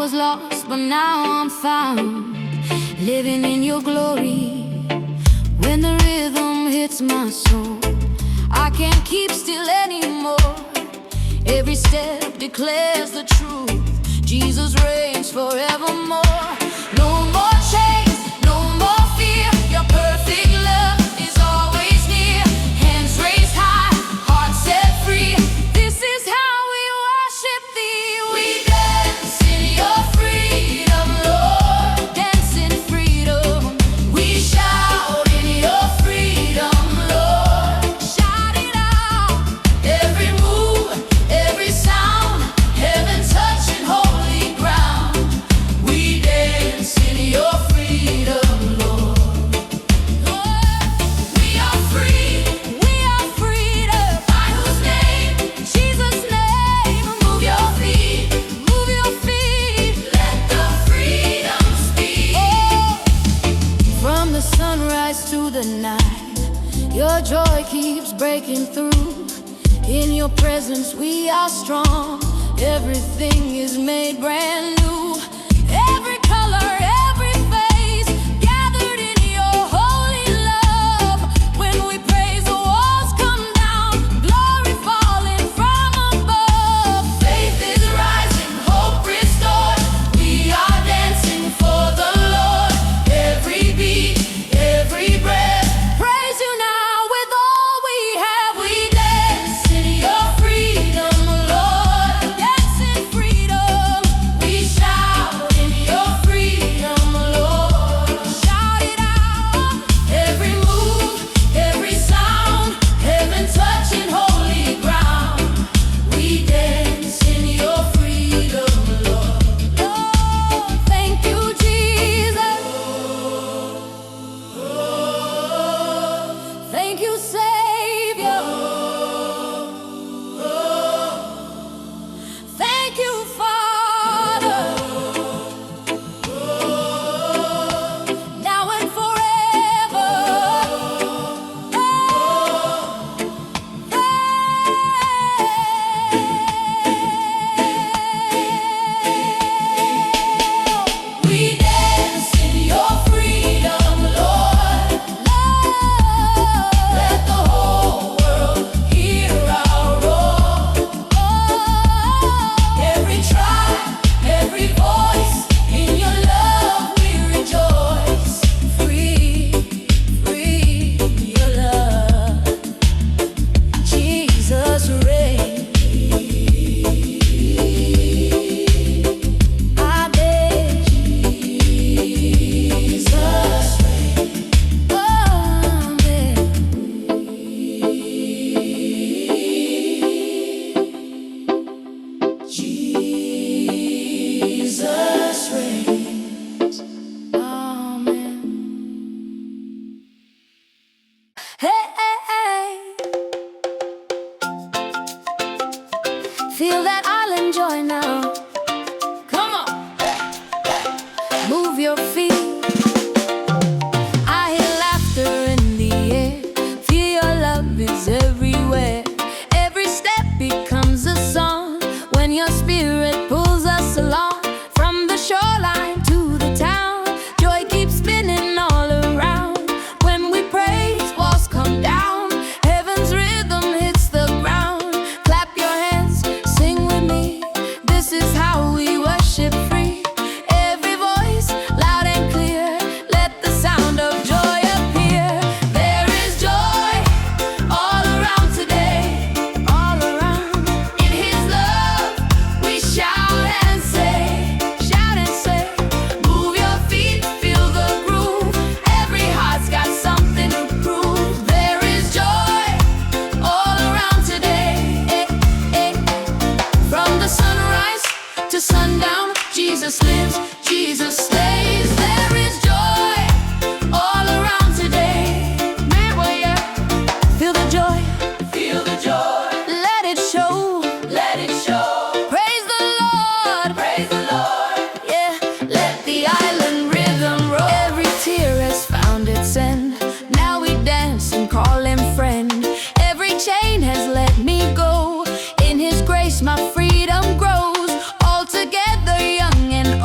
was lost, but now I'm found, living in your glory. When the rhythm hits my soul, I can't keep still anymore. Every step declares the truth. Jesus reigns forevermore. No more chains, no more fear. Your perfect love is always near. Hands raised high, hearts set free. This is how we worship thee. We dance in your freedom, Lord. Dance in freedom. We shout in your freedom, Lord. Shout it out. Every move, every sound, heaven touching holy ground. We dance in your freedom, Lord. We are free. We are freedom. By whose name? Jesus' name. Move your feet. Move your feet. Let the freedom speak. From the sunrise to the night, your joy keeps breaking through. In your presence we are strong. Everything is made brand new. Every color, every face, gathered in your holy love. When we praise, the walls come down, glory falling from above. Faith is rising, hope restored. We are dancing for the Lord. Every beat, every breath, praise you now with all we have. We dance in your freedom, Lord. Dance in freedom. We shout in your freedom, Lord. Shout it out. Every move, every sound, heaven touching holy ground. We dance in your freedom, Lord. Lord, thank you, Jesus. Thank you, Savior. Thank you, Father. Now and forever. We dance in your freedom, Lord. Let the whole world hear our roar. Every tribe, every voice, in your love we rejoice. Free, free, your love. Jesus reigns. Amen. Jesus reigns. Amen. Jesus reigns. Amen. Hey, hey, hey. Feel that island joy now. Come on. Move your feet. I hear laughter in the air. Feel your love is everywhere. Every step becomes a song when your spirit pulls us along. From the shoreline to the town, joy keeps spinning all around. When we praise, walls come down. Heaven's rhythm hits the ground. Clap your hands, sing with me. This is how we worship free. Every voice loud and clear. Let the sound of joy appear. There is joy all around today. All around. In His love we shout and say. Shout and say. Move your feet, feel the groove. Every heart's got something to prove. There is joy all around today. From the sunrise to sundown, Jesus lives, Jesus stays. There is joy all around today. Man, well, yeah. Feel the joy. Feel the joy. Let it show. Let it show. Praise the Lord. Praise the Lord. Yeah. Let the island rhythm roll. Every tear has found its end. Now we dance and call Him friend. Every chain has let me go. In His grace my freedom grows. All together young and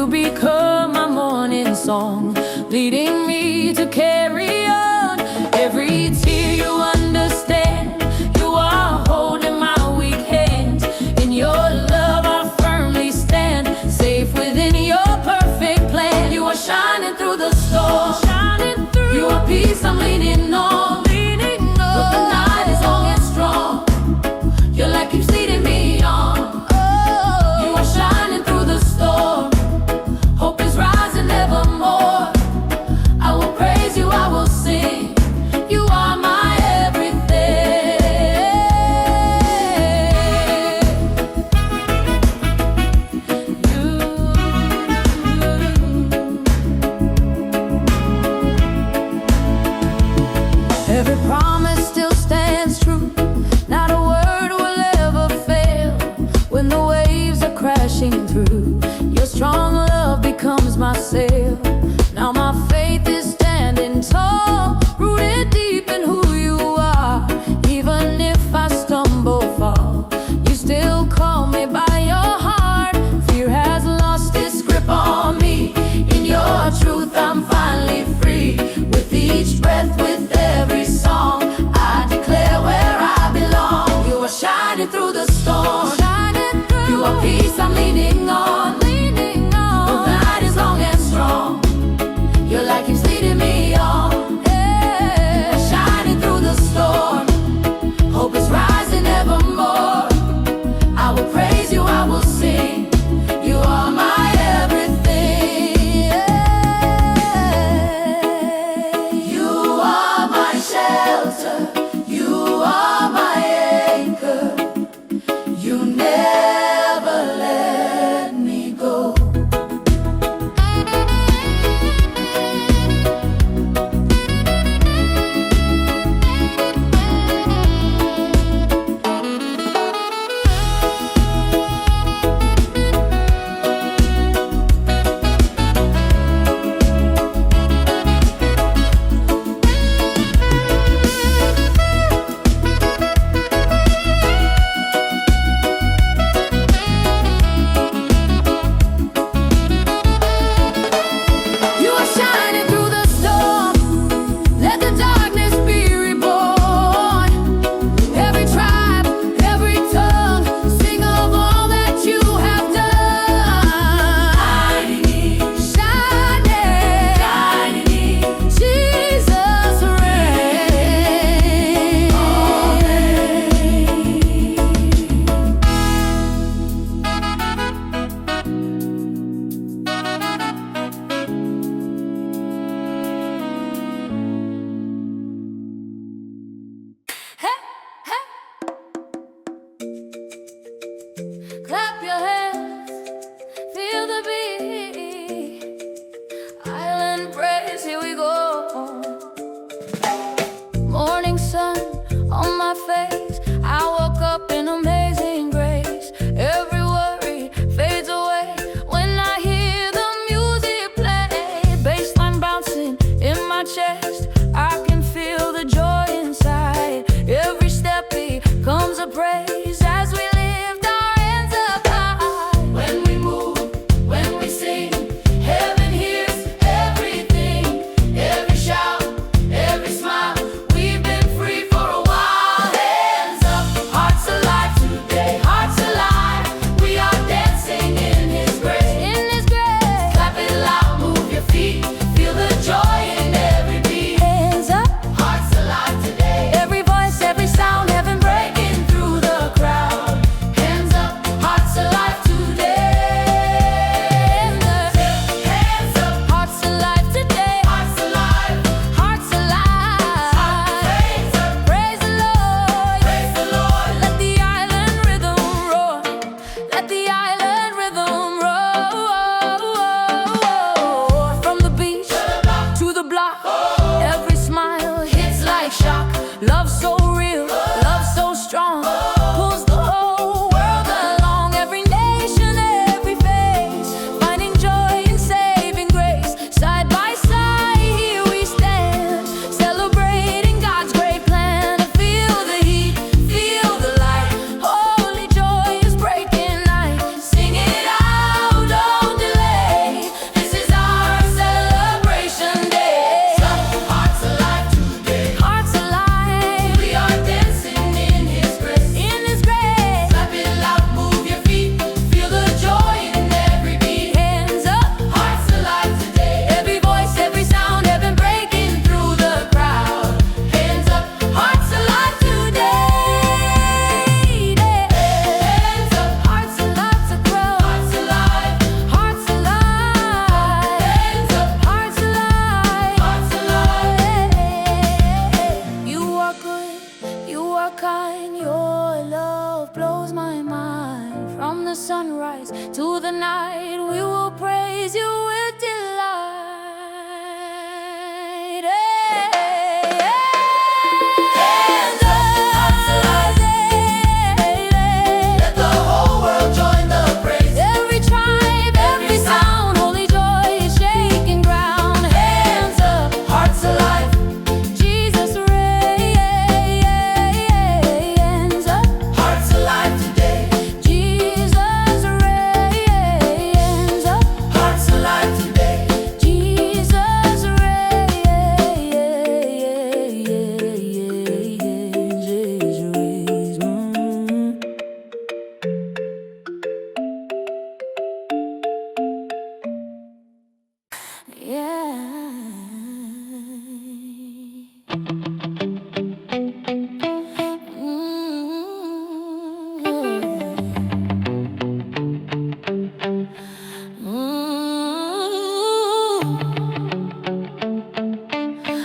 You become my morning song, leading me to carry on. Every tear you understand, you are holding my weak hand. In your love I firmly stand, safe within your perfect plan. You are shining through the storm, you are peace I'm leaning on. But the night is long and strong, your light keeps leading me on. You are shining through the storm, hope is rising evermore. I will praise you, I will sing, you are my everything. Every promise still stands true, not a word will ever fail. When the waves are crashing through, your strong love becomes my sail. Now my faith is standing tall, rooted deep in who you are. Even if I stumble, fall, you still call me by your heart. Fear has lost its grip on me, in your truth I'm finally free. With each breath, with every song, I declare where I belong. You are shining through the storm, you are peace I'm leaning on. The night is long and strong, your light keeps leading me on. Shining through the storm, hope is rising evermore. I will praise you, I will sing, you are my everything. You are my shelter, you are my anchor, you never let me go. You are shining through the storm, let the darkness be reborn. Every tribe, every tongue, sing of all that you have done. Shining, Jesus reigns. Hey, hey. Clap your hands, feel the beat. Island praise, here we go. Morning sun on my face, I woke up in amazing grace. Every worry fades away when I hear the music play. Bassline bouncing in my chest, I can feel the joy inside. Every step becomes a praise as we lift our hands up high. When we move, when we sing, heaven hears everything. Every shout, every smile, we've been free for a while. Hands up, hearts alive today, hearts alive. We are dancing in His grace, in His grace. Clap it loud, move your feet, feel the joy in every beat. Hands up, hearts alive today. Every voice, every sound, heaven breaking through the crowd. Hands up, hearts alive today. Hands up, hearts alive today. Hearts alive, hearts alive. Praise the Lord, praise the Lord. Let the island rhythm roar, let the island rhythm roar. From the beach to the block, every smile hits like shock. Love so real, love so strong, pulls the whole world along. Every nation, every face, finding joy in saving grace. Side by side, here we stand, celebrating God's great plan. Feel the heat, feel the light, holy joy is breaking night. Sing it out, don't delay.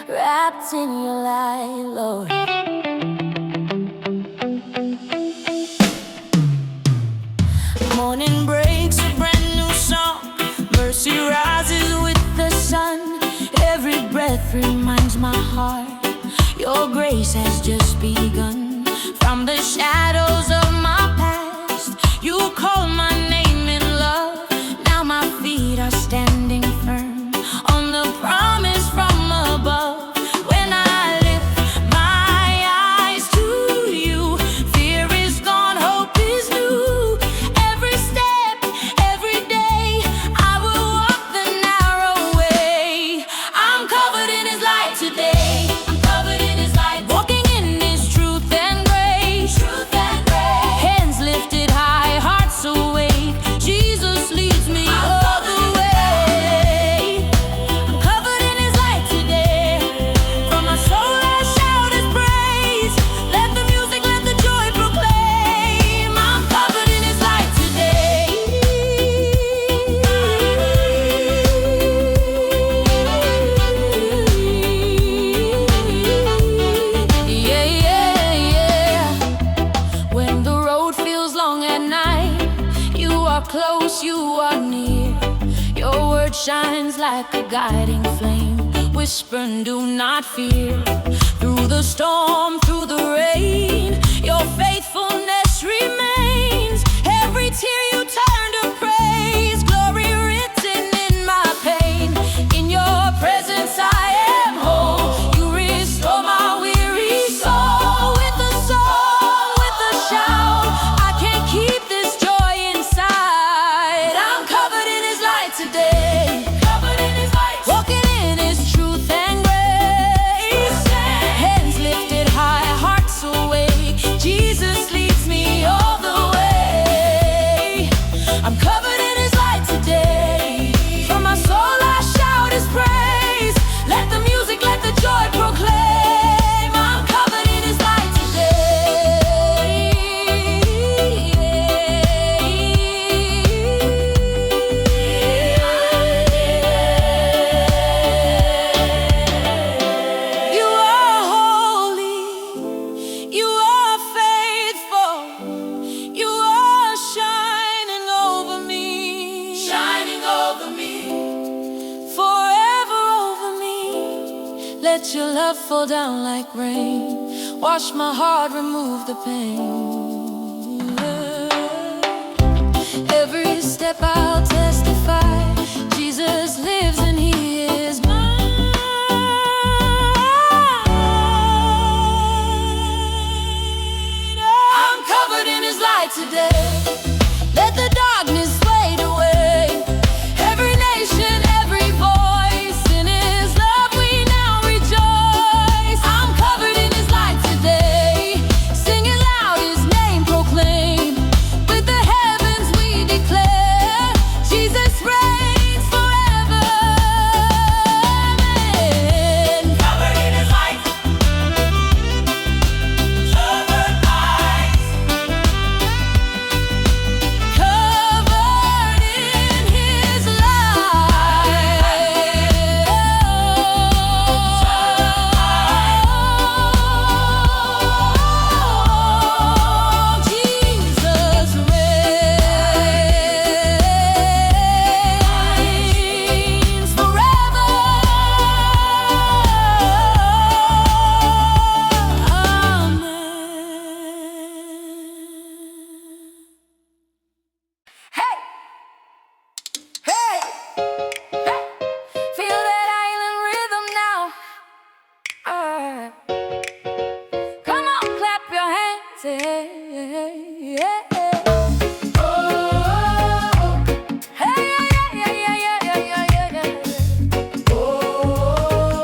Wrapped in your light, Lord. Morning breaks a brand new song. Mercy rises with the sun. Every breath reminds my heart your grace has just begun. From the shadows of my past, you call my name in love. Now my feet are standing firm on the promise from above. When I lift my eyes to you, fear is gone, hope is new. Every step, every day, I will walk the narrow way. I'm covered in His light today. I'm covered in His light, walking in His truth and grace. Truth and grace. Hands lifted high, hearts awake. Jesus leads me all the way. I'm covered in His light today. From my soul I shout His praise. Let the music, let the joy proclaim. I'm covered in His light today. Yeah, yeah, yeah. When the road feels long at night, you are close, you are near. Your word shines like a guiding flame. Whisper and do not fear. Through the storm, through the rain, your faithfulness remains. Every tear you turn to praise. Glory written in my pain. In your presence I am whole. You restore my weary soul. With a song, with a shout, I can't keep this joy inside. I'm covered in His light today. Covered in His light, walking in His truth and grace. Hands lifted high, hearts awake. Jesus leads me all the way. I'm covered in His light today. From my soul I shout His praise. Let the music, let the joy proclaim. I'm covered in His light today. You are holy, you are faithful, you are shining over me, forever over me. Let your love fall down like rain. Wash my heart, remove the pain. Every step I'll testify, Jesus lives and He is mine. I'm covered in His light today. Let the darkness fade away. Every nation, every voice, in His love we now rejoice. I'm covered in His light today. Singing loud His name proclaim. With the heavens we declare, Jesus reigns forever. Amen. Covered in His light, covered eyes. Covered in His light. Jesus reigns forever. Amen. Hey! Hey! Hey! Feel that island rhythm now. Come on, clap your hands. Hey, hey, hey, hey. Oh, hey, yeah, yeah, yeah, yeah, yeah, yeah, yeah, yeah. Oh,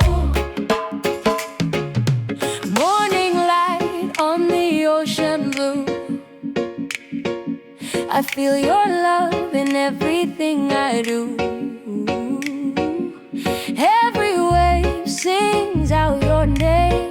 morning light on the ocean blue. I feel your love in everything I do. Every wave sings out your name.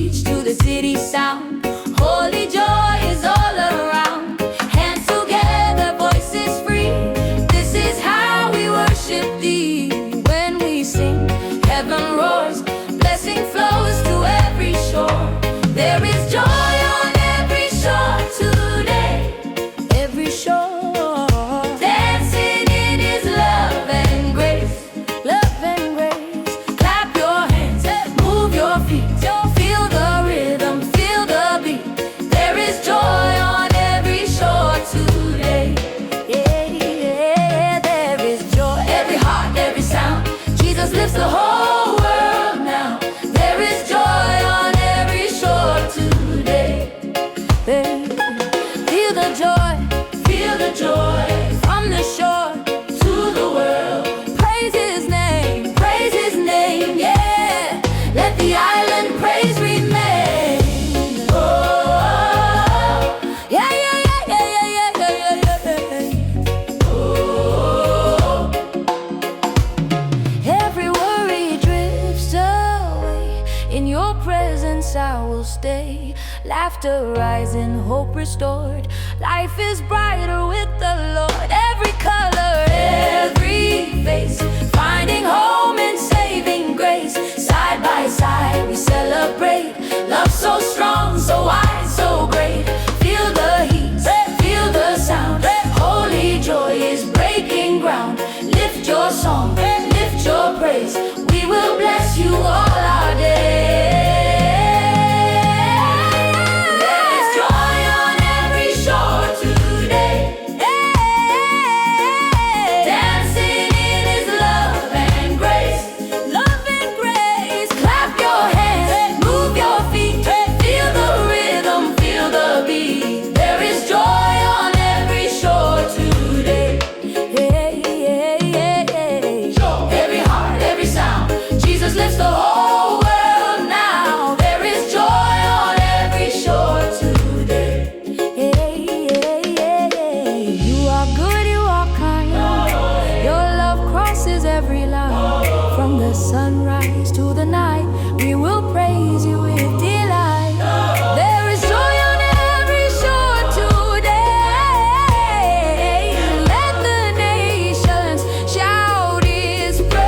beach to the city sound. Holy joy is all around. Hands together, voices free. This is how we worship thee. When we sing, heaven roars, blessing flows to every shore. There is joy on every shore today. Every shore, dancing in His love and grace. Love and grace. Clap your hands, move your feet. Feel the rhythm, feel the beat. There is joy on every shore today. Yeah, yeah, there is joy. Every heart, every sound. Jesus lifts the whole world now. There is joy on every shore today. Feel the joy, feel the joy from the shore to the world. Praise His name, yeah. Let the island praise remain. Oh, yeah, yeah, yeah, yeah, yeah, yeah, yeah, yeah. Oh, every worry drifts away. In your presence I will stay. Laughter rising, hope restored. Life is brighter with the Lord. Every color, every face, finding home in saving grace. Side by side we celebrate. Love so strong, so wise, so great. Feel the heat, feel the sound. Holy joy is breaking ground. Lift your song, lift your praise. We will bless you all our days. Sunrise to the night, we will praise you with delight. There is joy on every shore today. Let the nations shout His praise.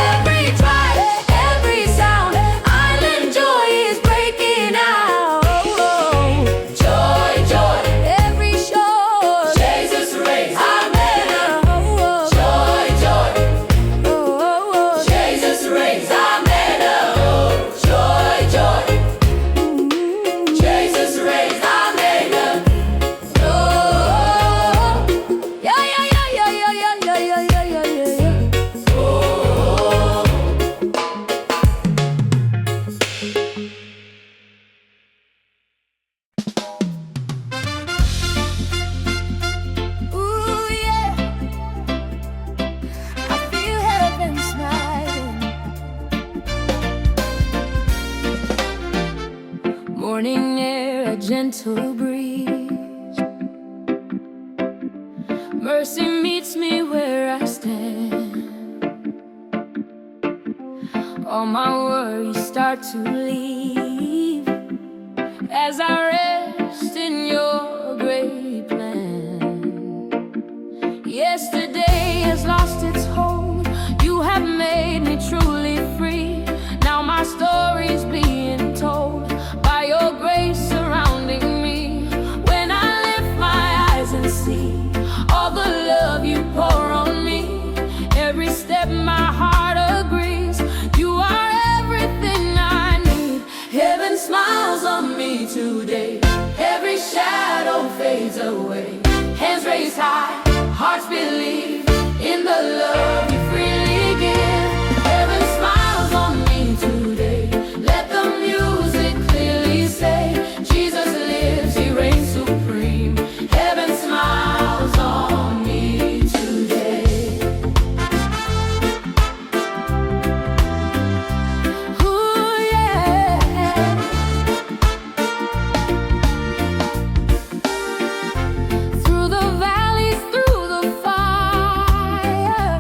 Every tribe, every sound, island joy is breaking out. Joy, joy, every shore, Jesus reigns. Morning air, a gentle breeze. Mercy meets me where I stand. All my worries start to leave as I rest in your great plan. Yesterday has lost its hold. You have made me truly free. Now my story's being told by your grace surrounding me. When I lift my eyes and see all the love you pour on me, every step my heart agrees, you are everything I need. Heaven smiles on me today. Every shadow fades away. Hands raised high, hearts believe in the love you freely give. Heaven smiles on me today. Let the music clearly say, Jesus lives, He reigns supreme. Heaven smiles on me today. Ooh, yeah. Through the valleys, through the fire,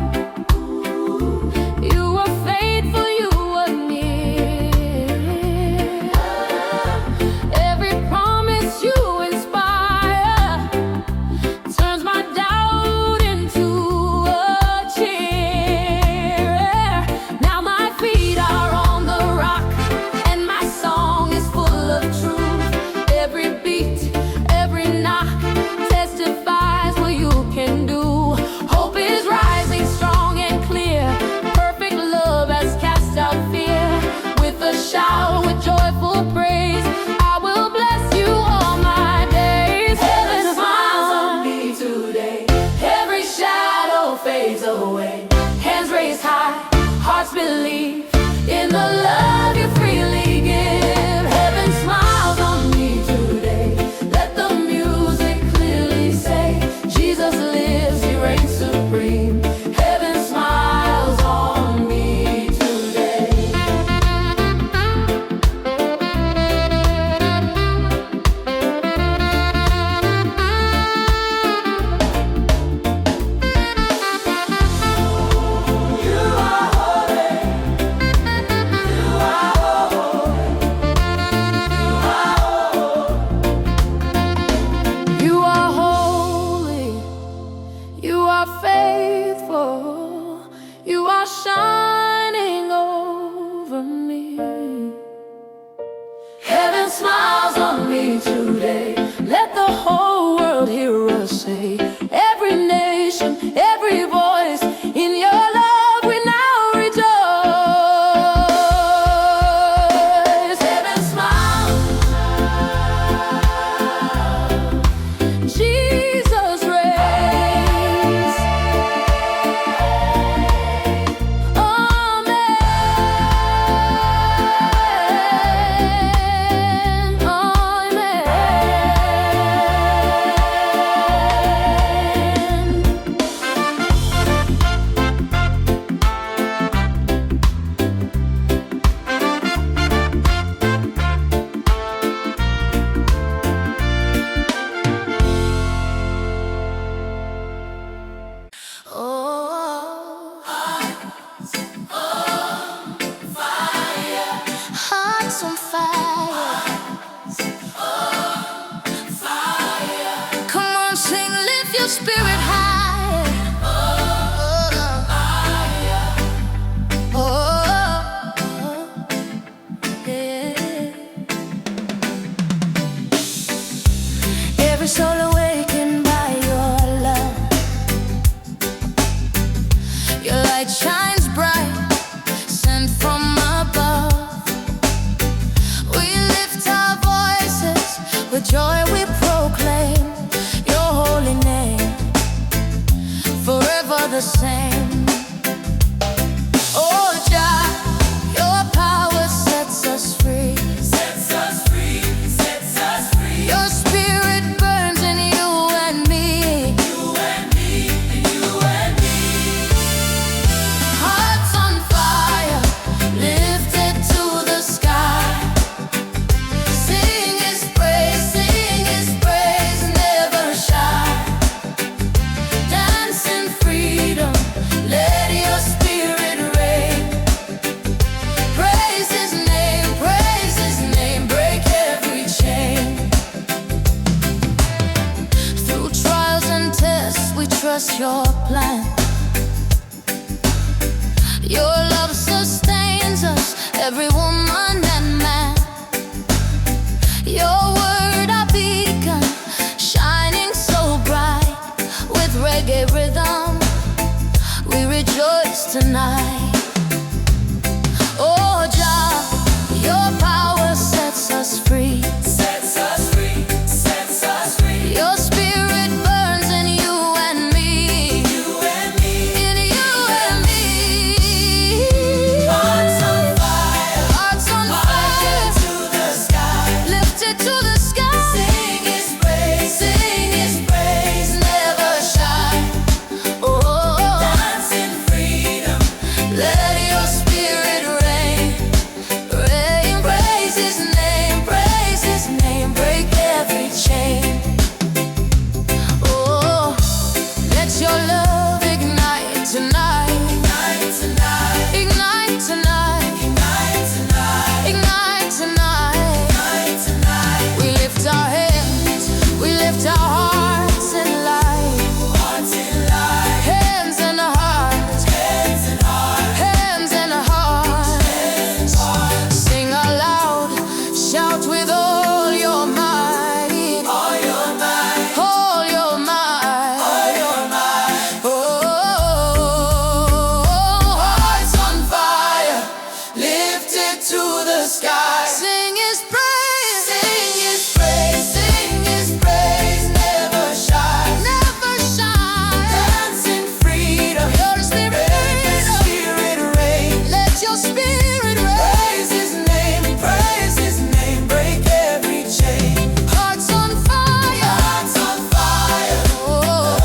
sky. Sing His praise, sing His praise, sing His praise. Never shy, never shy. Dance in freedom, your spirit, let your spirit reign. Let your spirit reign. Praise His name, praise His name. Break every chain. Hearts on fire, hearts on fire. Oh,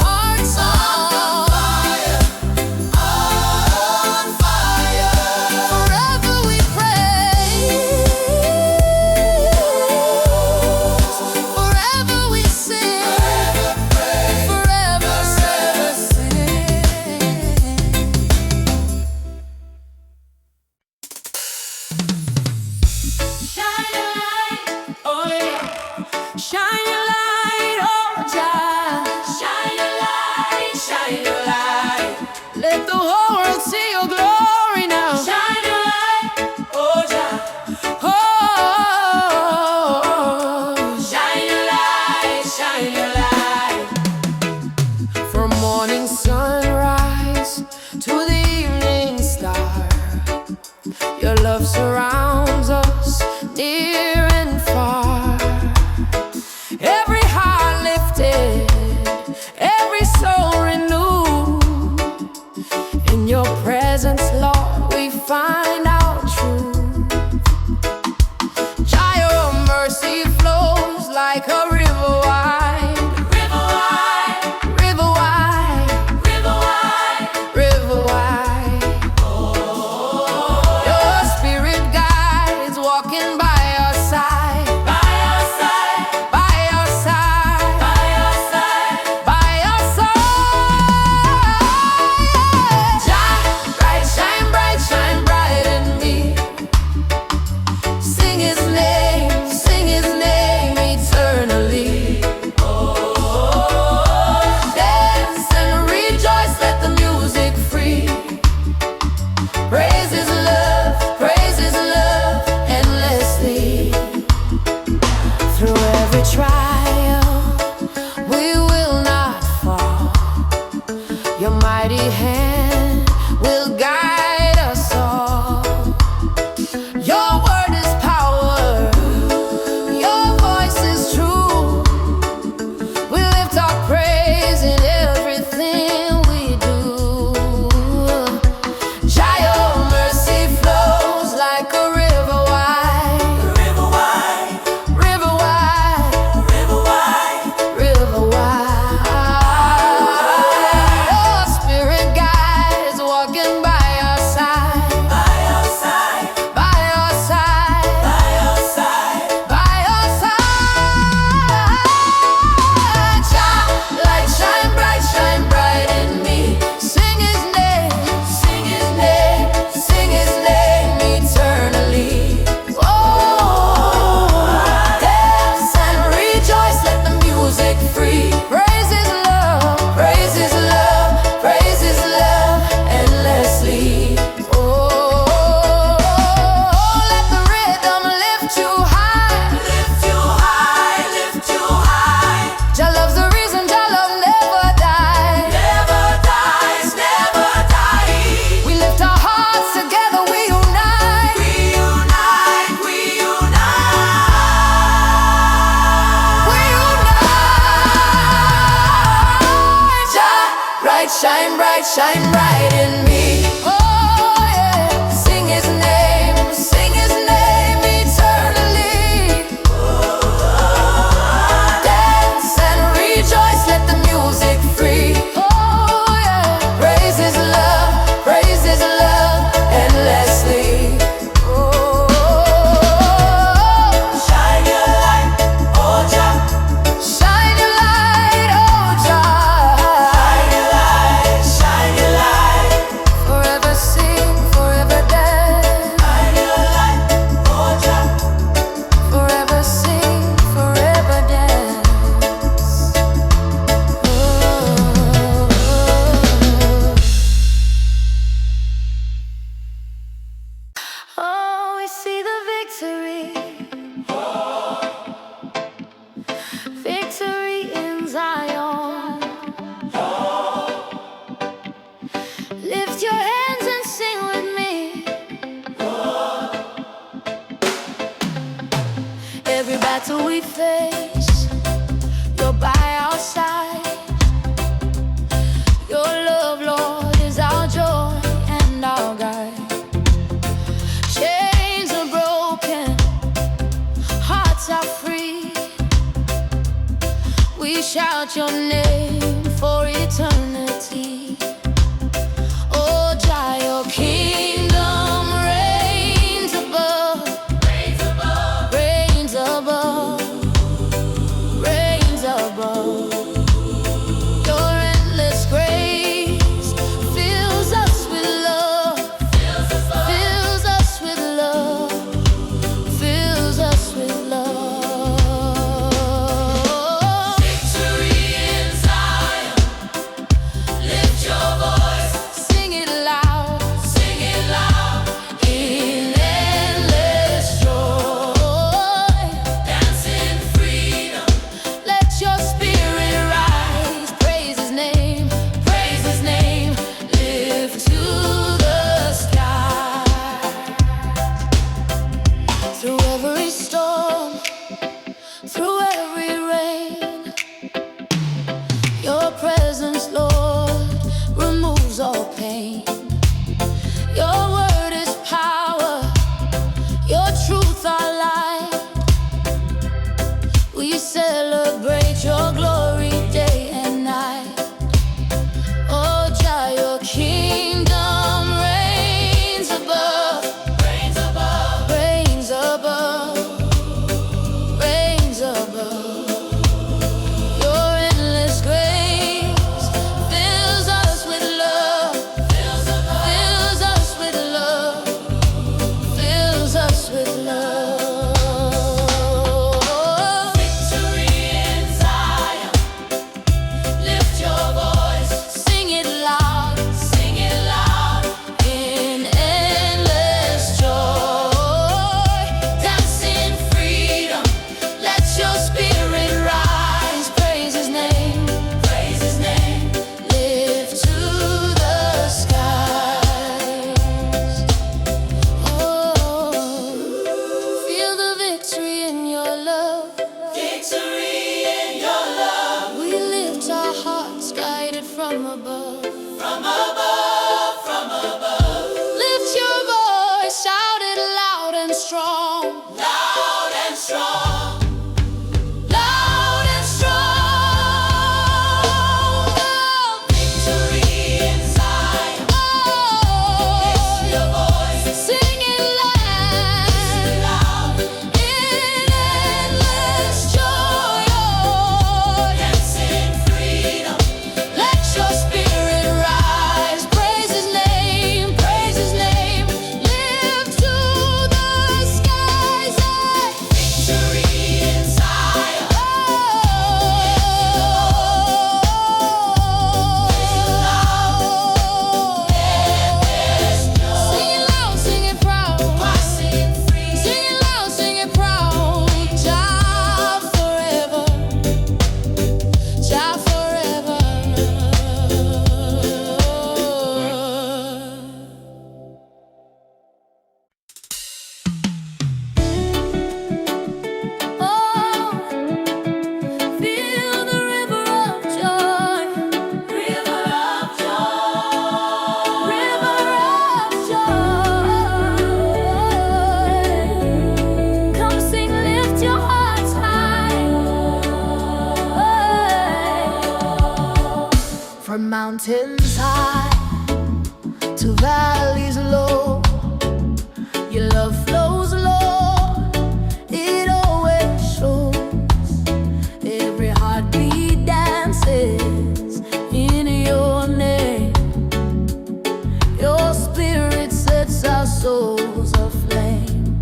hearts on fire, on fire. Forever we praise, forever we sing, forever sing. Shine your light, oh yeah. Shine your light, oh Jah. Shine your light, shine your light. Let the whole world see your glory now. Shine your light, oh Jah. Oh, shine your light, shine your light. From morning sunrise to the evening star, your love surrounds us near and far. Every heart lifted, every soul renewed. In your presence, Lord, we find our truth. Jah, your mercy flows like a river wide, river wide, river wide, river wide, river wide. Your spirit guides, walking by our side, by our side, by our side, by our side, by our side. Jah, bright, shine bright in me. Sing His name eternally. Dance and rejoice, let the music free. Praise His love endlessly. Through every trial, we will not fall. Your mighty hand will guide us all. Your word is power, your voice is true. We lift our praise in everything we do. Jah, your mercy flows like a river wide, river wide, river wide, river wide, river wide. Your spirit guides, walking by our side, by our side, by our side, by our side, by our side. Jah, light, shine bright in me. Sing His name, sing His name, sing His name eternally. Oh, dance and rejoice, let the music free. Praise His love, praise His love, praise His love endlessly. Oh, let the rhythm lift you high, lift you high, lift you high. Jah love's the reason, Jah love never dies, never dies, never dies. We lift our hearts together, we unite, we unite, we unite, we unite. Jah, shine bright in me. Oh yeah, sing His name eternally. Dance and rejoice, let the music free. Oh yeah, praise His love endlessly. Oh, shine your light, oh Jah. Shine your light, oh Jah. Shine your light, shine your light. Forever sing, forever dance. Shine your light, oh Jah. Forever sing, forever dance. Oh, we see the victory, victory in Zion. Lift your hands and sing with me. battle we face, you're by our side. Your love, Lord, is our joy and our guide. Chains are broken, hearts are free. We shout your name for eternity. Oh, Jah, your kingdom reigns above, reigns above, reigns above, reigns above. Your endless grace fills us with love, fills us with love, fills us with love. Victory in Zion, lift your voice, sing it loud, sing it loud. In endless joy, dance in freedom, let your spirit rise. Praise his name, praise his name, lift to the sky. Through every storm, through every rain, your presence, Lord, removes all pain. Your word is power, your truth our light. We celebrate your glory day and night. Oh, Jah, your kingdom reigns above, reigns above, reigns above, reigns above. Your endless grace fills us with love, fills us with love, fills us with love. Victory in Zion, lift your voice, sing it loud, sing it loud. In endless joy, dance in freedom, let your spirit rise. Praise his name, lift to the skies. Oh, feel the victory in your love, victory in your love. We lift our hearts guided from above, from above, from above. Lift your voice, shout it loud and strong, loud and strong, loud and strong. Victory in Zion, lift your voice, sing it loud. In endless joy, dance in freedom, let your spirit rise. Praise his name, lift to the skies. Victory in Zion, sing it loud, sing it proud, sing it loud, sing it proud. Jah forever, Jah forever. Oh, feel the river of joy, river of joy, river of joy. Come sing, lift your hearts high. From mountains high to valleys low, your love flows, Lord, it always shows. Every heartbeat dances in your name. Your spirit sets our souls aflame.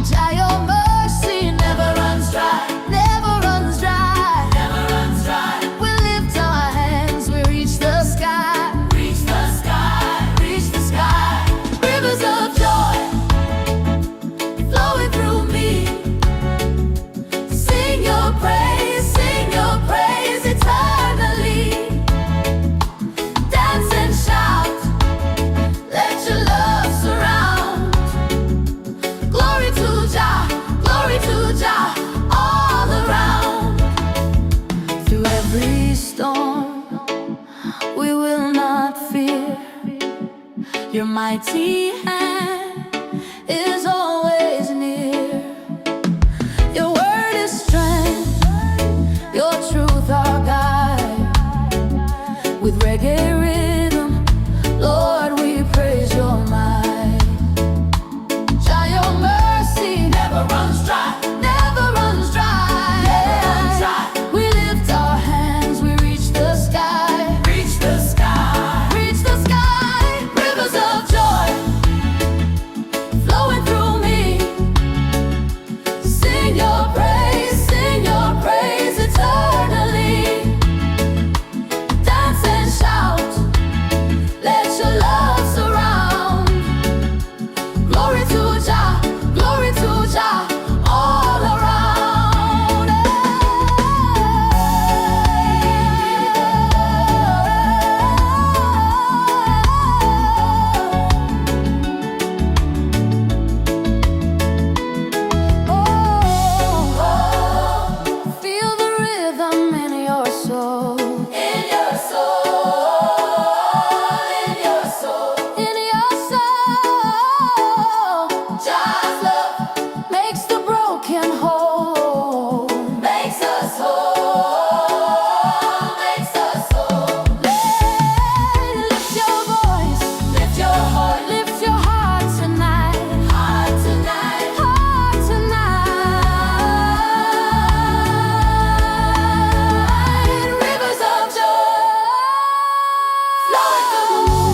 Jah, your mercy never runs dry, never runs dry, never runs dry. We lift our hands, we reach the sky, reach the sky. Your mighty hand is always near. Your word is strength, your truth our guide. With reggae rhythm, Lord, we praise your might. Jah, your mercy never runs dry, never runs dry, never runs dry. We lift our hands, we reach the sky, reach the sky, reach the sky. Rivers of joy flowing through me. Sing your praise eternally. Dance and shout, let your love surround. Glory to Jah, all around. Feel the rhythm in your soul, in your soul, in your soul, in your soul. Jah's love makes the broken whole, makes us whole, makes us whole. Lift your voice, lift your heart, lift your heart tonight, heart tonight, heart tonight. Rivers of joy flowing through.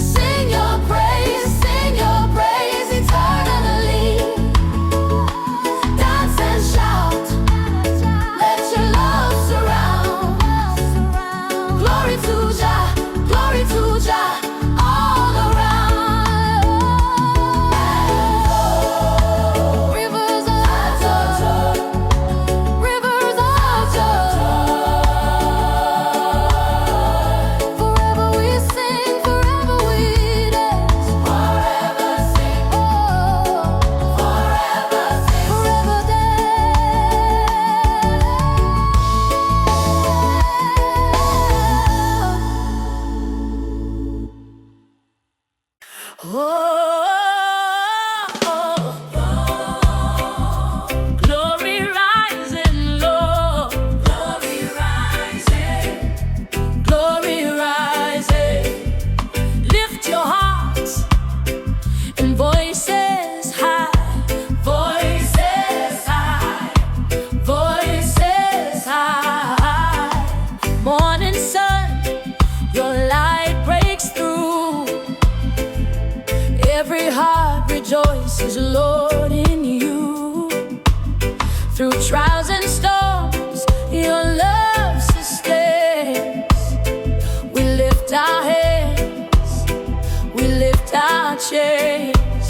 Sing your praise eternally. Dance and shout, let your love surround. Glory to Jah, all around. Rivers of joy, rivers of joy. Forever we sing, forever we dance, forever sing, forever sing, forever glory rising, Lord, glory rising, glory rising. Lift your hearts and voices high, voices high, voices high. Morning sun, your light breaks through. Every heart rejoices, Lord, in you. Through trials and storms, your love sustains. We lift our hands, we lift our chains.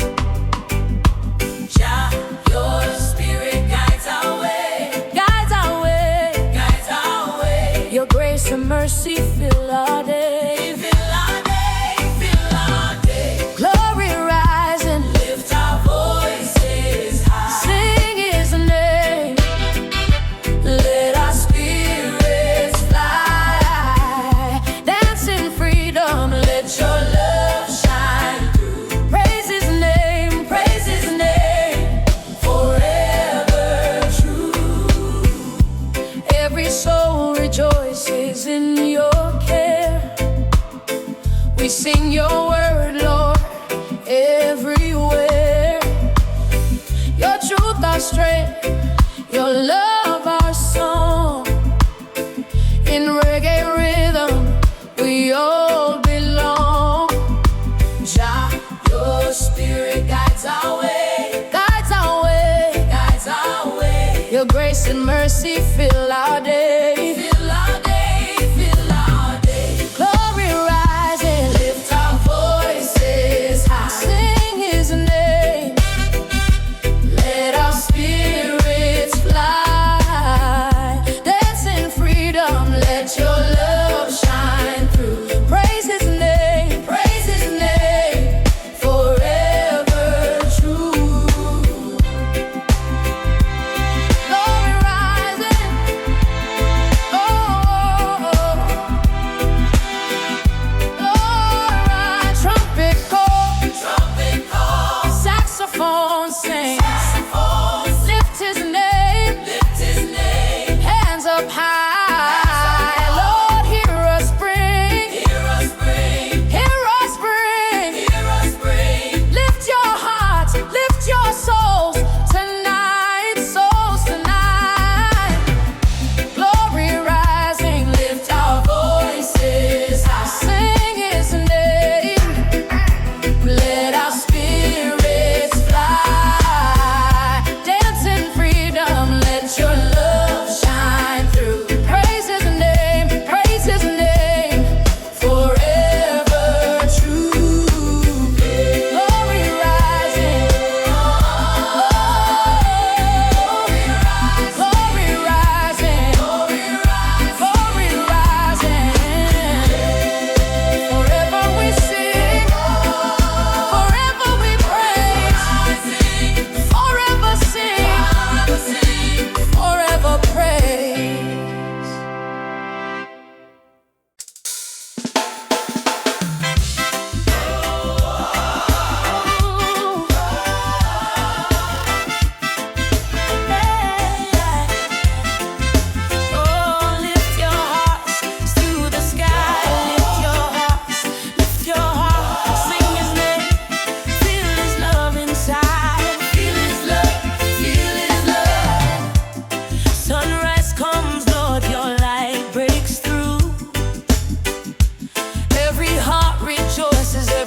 Jah, your spirit guides our way, guides our way, guides our way. Your grace and mercy fill our day, fill our day, fill our day. Glory rising, lift our voices high. Sing his name, let our spirits fly. Dance in freedom, let your love shine through. Praise his name, forever true. Every soul rejoices in your care. We sing your word, Lord, everywhere. Your truth our strength, your love our song. In reggae rhythm, we all belong. Jah, your spirit guides our way, guides our way, guides our way. Your grace and mercy fill our day, fill our day, fill our day. Glory rising, lift our voices high. Sing his name, let our spirits fly. Dance in freedom, let your love shine through. Praise his name, forever true. Glory rising,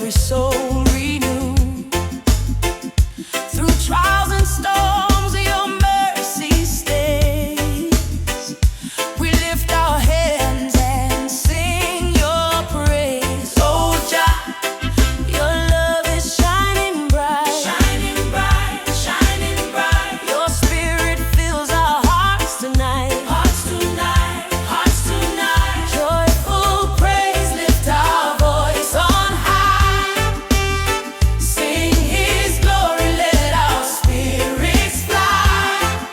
every soul renewed. Through trials and storms, your mercy stays. We lift our hands and sing your praise. Oh Jah, your love is shining bright, shining bright, shining bright. Your spirit fills our hearts tonight, hearts tonight, hearts tonight. Joyful praise, lift our voice on high. Sing His glory, let our spirits fly.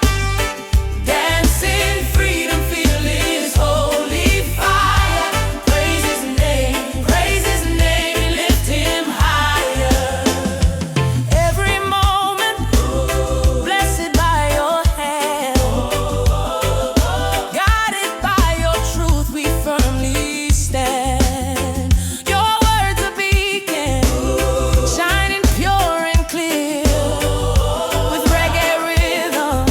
Dance in freedom, feel His holy fire. Praise His name, lift Him higher. Every moment, blessed by your hand, guided by your truth, we firmly stand. Your words a beacon, shining pure and clear. With reggae rhythm,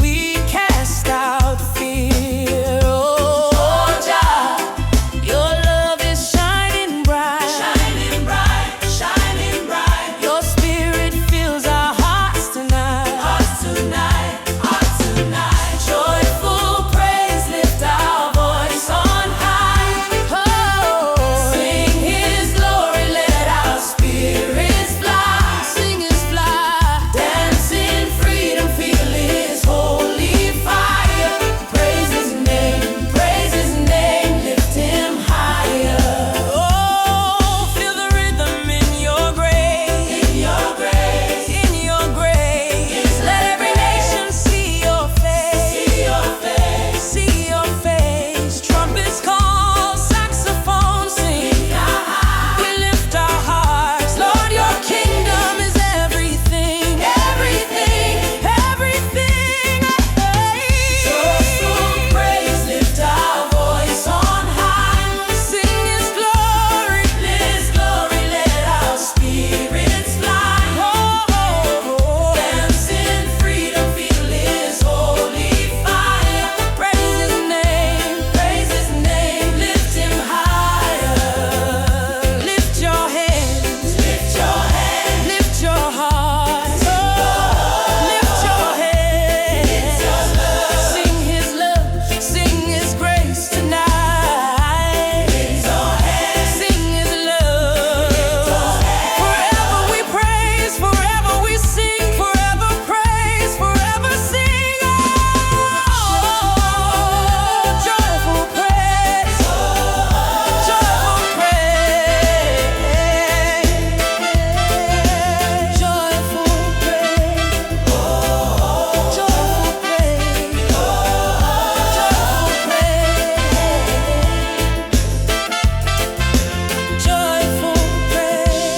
we cast out fear. Oh Jah, your love is shining bright, shining bright, shining bright. Your spirit fills our hearts tonight, hearts tonight, hearts tonight. Joyful praise, lift our voice on high. Oh, sing His glory, let our spirits fly. Sing His fly. Dance in freedom, feel His holy fire. Praise His name, lift Him higher. Oh, feel the rhythm in your grace, in your grace, in your grace. Let every nation see your face, see your face, see your face. Trumpets call, saxophones sing. We lift our hearts, Lord, your kingdom is everything, everything, everything. Joyful praise, lift our voice on high. Sing His glory, let our spirits fly. Oh, dance in freedom, feel His holy fire. Praise His name, lift Him higher. Lift your hands, lift your hands, lift your hearts. Oh, lift your hands, sing His love, sing His grace tonight. Lift your hands, sing His love. Forever we praise, forever we sing, forever praise, forever sing. Oh, joyful praise, joyful praise, joyful praise, joyful praise, joyful praise.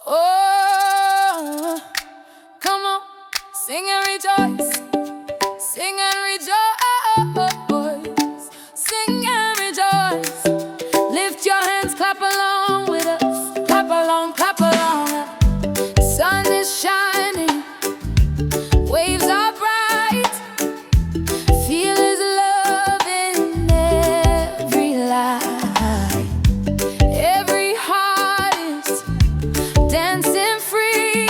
Oh, come on, sing and rejoice, sing and rejoice, sing and rejoice. Lift your hands, clap along with us, clap along, clap along. The sun is shining, waves are bright. Feel His love in every life. Every heart is dancing free.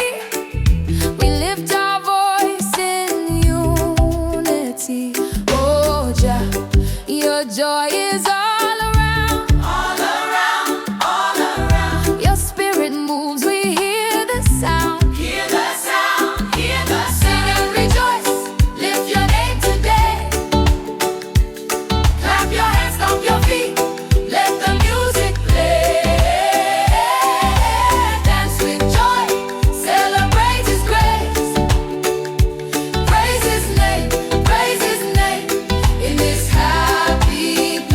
We lift our voice in unity. Oh Jah, your joy is all around, all around, all around. Your spirit moves, we hear the sound, hear the sound, hear the sound. Sing and rejoice, lift your name today. Clap your hands, stomp your feet, let the music play. Dance with joy, celebrate His grace. Praise His name in this happy place.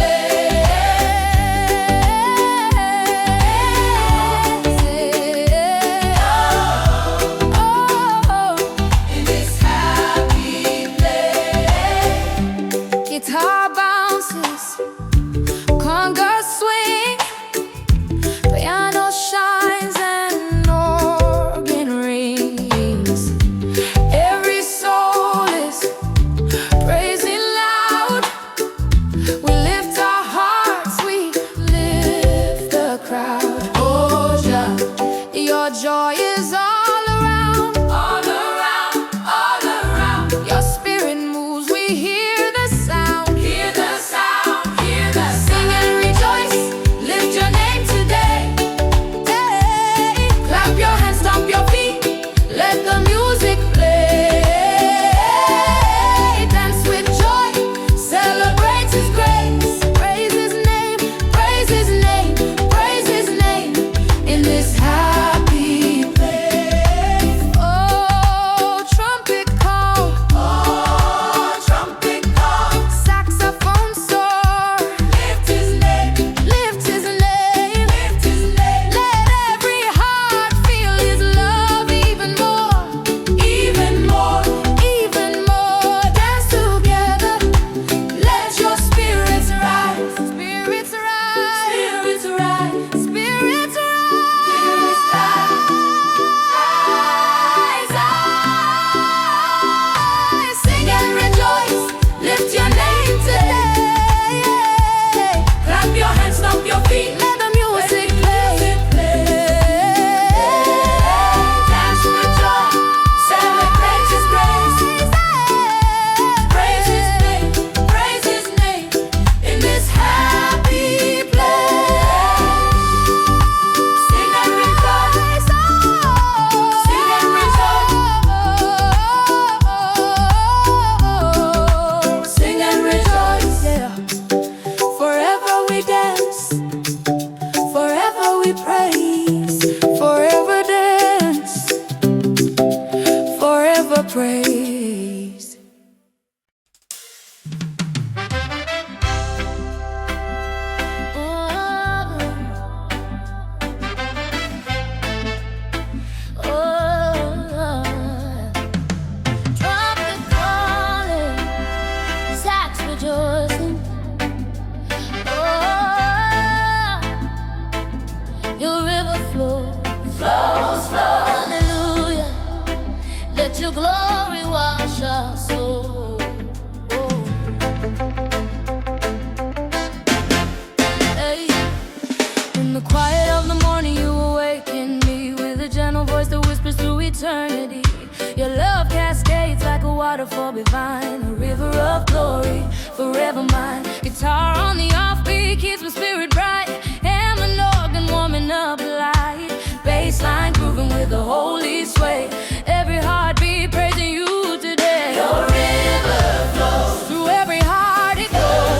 divine, a river of glory, forever mine. Guitar on the offbeat keeps my spirit bright, and an organ warming up the light. Bassline grooving with the holy sway, every heartbeat praising you today. Your river flows through every heart it goes.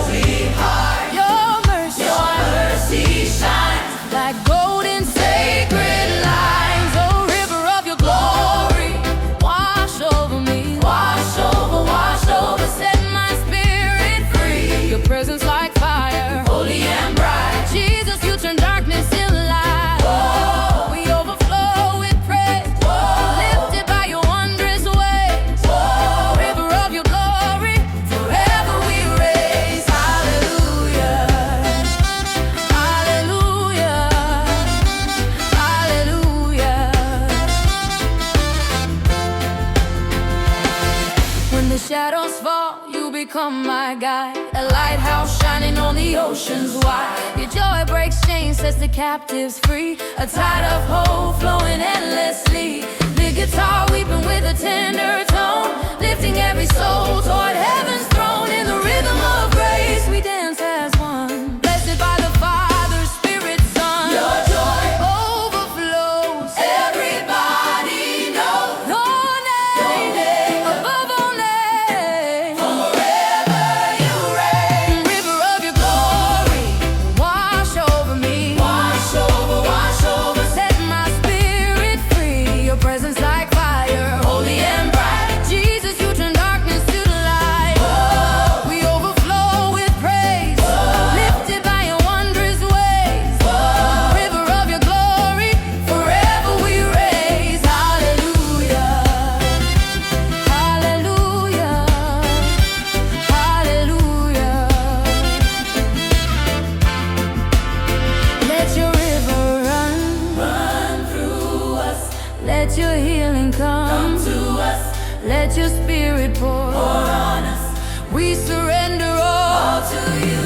Your mercy shines like golden sacred lines. Oh, river of your glory, wash over me, wash over, set my spirit free. Your presence like fire, holy and bright. Jesus, you turn darkness into light. Whoa. We overflow with praise. Whoa. Lifted by your wondrous ways. Whoa. River of your glory, forever we raise. Hallelujah, hallelujah, hallelujah. When the shadows fall, you become my guide, a lighthouse shining on the oceans wide. Your joy breaks chains, sets the captives free, a tide of hope flowing endlessly. The guitar weeping with a tender tone, lifting every soul toward heaven's throne. In the rhythm of grace we dance as one, blessed by the Father, Spirit, Son. Your joy overflows, everybody knows your name, above all names. Forever you reign. River of your glory, wash over me, wash over, set my spirit free. Your presence like fire, holy and bright. Jesus, you turn darkness to the light. Whoa. We overflow with praise. Whoa. Lifted by your wondrous ways. Whoa. River of your glory, forever we raise. Hallelujah, hallelujah, hallelujah. Let your river run through us. Let your healing come to us. Let your spirit pour on us. We surrender all to you.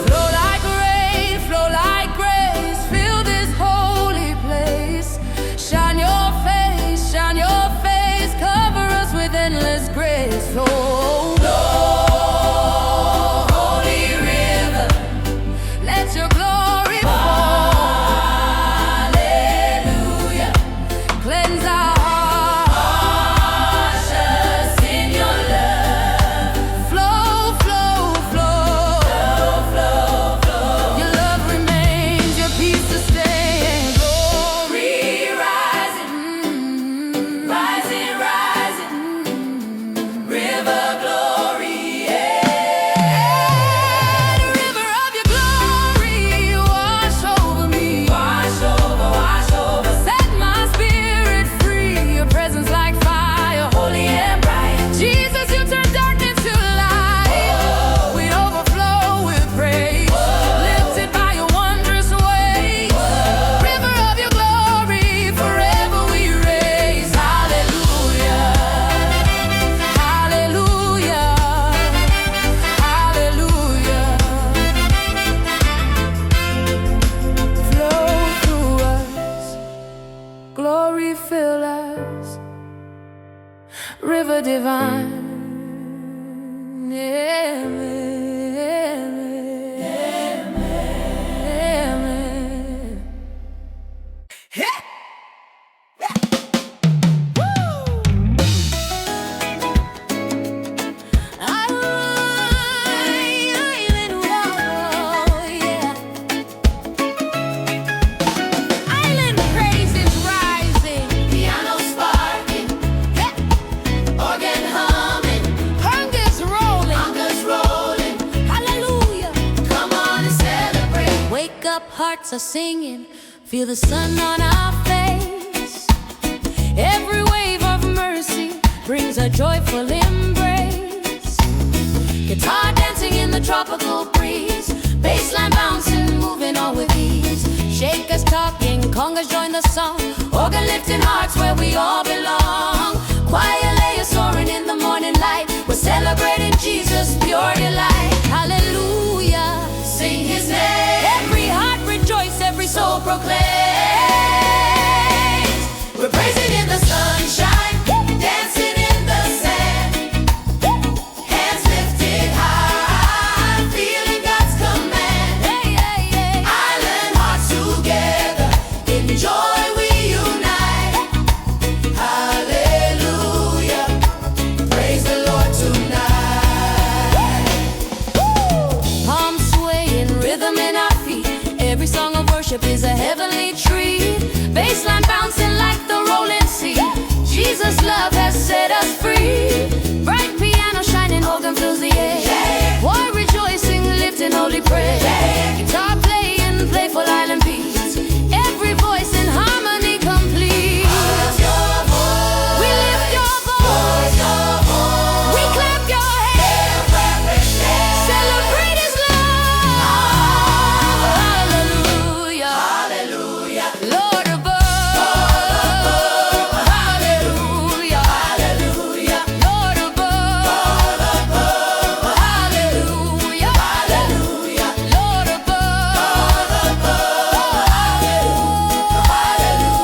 Flow like rain, flow like grace, fill this holy place. Shine your face, cover us with endless grace. Flow, flow, holy river, let your glory fall. Hallelujah, cleanse our hearts, wash us in your love. Flow, flow, flow, flow, flow. Your love remains, your peace sustains. Glory rising, rising, rising. River glory, yeah. The river of your glory, wash over me, wash over, set my spirit free. Your presence like fire, holy and bright. Jesus, you turn darkness to light. Whoa. We overflow with praise. Whoa. Lifted by your wondrous ways. Whoa. River of your glory, forever we raise. Hallelujah, hallelujah, hallelujah. Flow through us, glory fill us, river divine. Amen. Amen. Island praise is rising, piano sparking, organ humming, hunger's rolling, hallelujah. Come on and celebrate. Wake up, hearts are singing, feel the sun on our face. Every wave of mercy brings a joyful embrace. Guitar dancing in the tropical breeze, bassline bouncing, moving all with ease. Shakers talking, congas join the song, organ lifting hearts where we all belong. Choir layers soaring in the morning light, we're celebrating Jesus, pure delight. Hallelujah, sing his name. Every heart rejoice, every soul proclaims. We're praising in the sunshine, dancing in the sand. baseline bouncing like the rolling sea. Jesus' love has set us free. Bright piano shining, organ fills the air. Choir rejoicing, lifting holy prayer. Guitar playing, playful island beats. Every voice in harmony complete. We lift your voice. We clap your hands. Celebrate His love. Hallelujah. Hallelujah. Lord above. Hallelujah. Hallelujah. Lord above. Hallelujah. Hallelujah. Lord above. Hallelujah.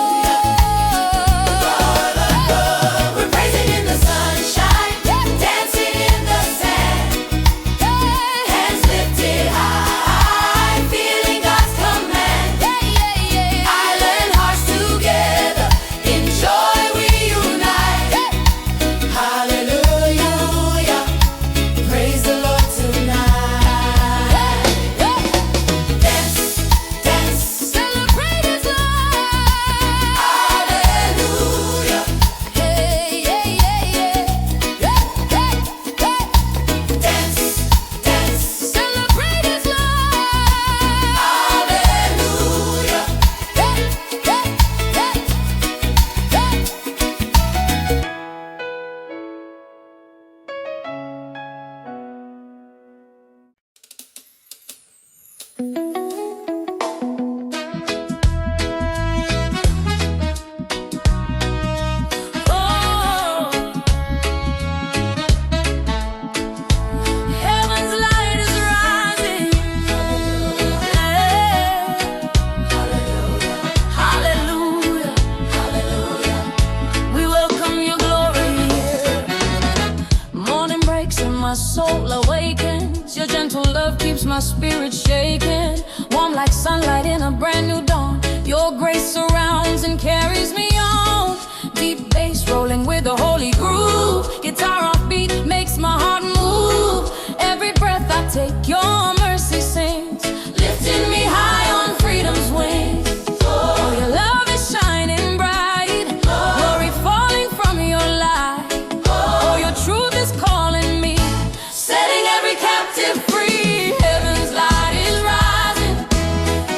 We're praising in the sunshine, dancing in the sand, hands lifted high, feeling God's command. Island hearts together, in joy we unite. Hallelujah, praise the Lord tonight. Dance, dance, celebrate His love. Hallelujah. Hey, yeah, yeah, yeah. Dance, dance, celebrate His love. Hallelujah. Heaven's light is rising. Hallelujah. Hallelujah. We welcome your glory here. Morning breaks and my soul awakens. Your gentle love keeps my spirit shaking. Warm like sunlight in a brand new dawn. Your grace surrounds and carries me on. Deep bass rolling with a holy groove. Guitar offbeat makes my heart move. Every breath I take, your mercy sings, lifting me high on freedom's wings. Oh, your love is shining bright, glory falling from your light. Oh, your truth is calling me, setting every captive free. Heaven's light is rising,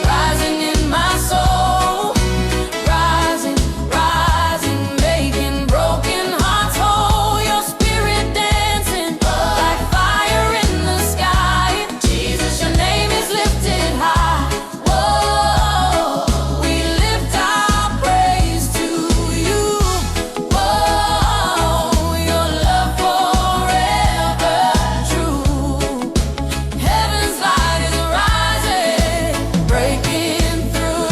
rising in my soul. Rising, rising, making broken hearts whole. Your spirit dancing like fire in the sky. Jesus, your name is lifted high. Whoa, we lift our praise to you. Whoa, your love forever true. Heaven's light is rising, breaking through.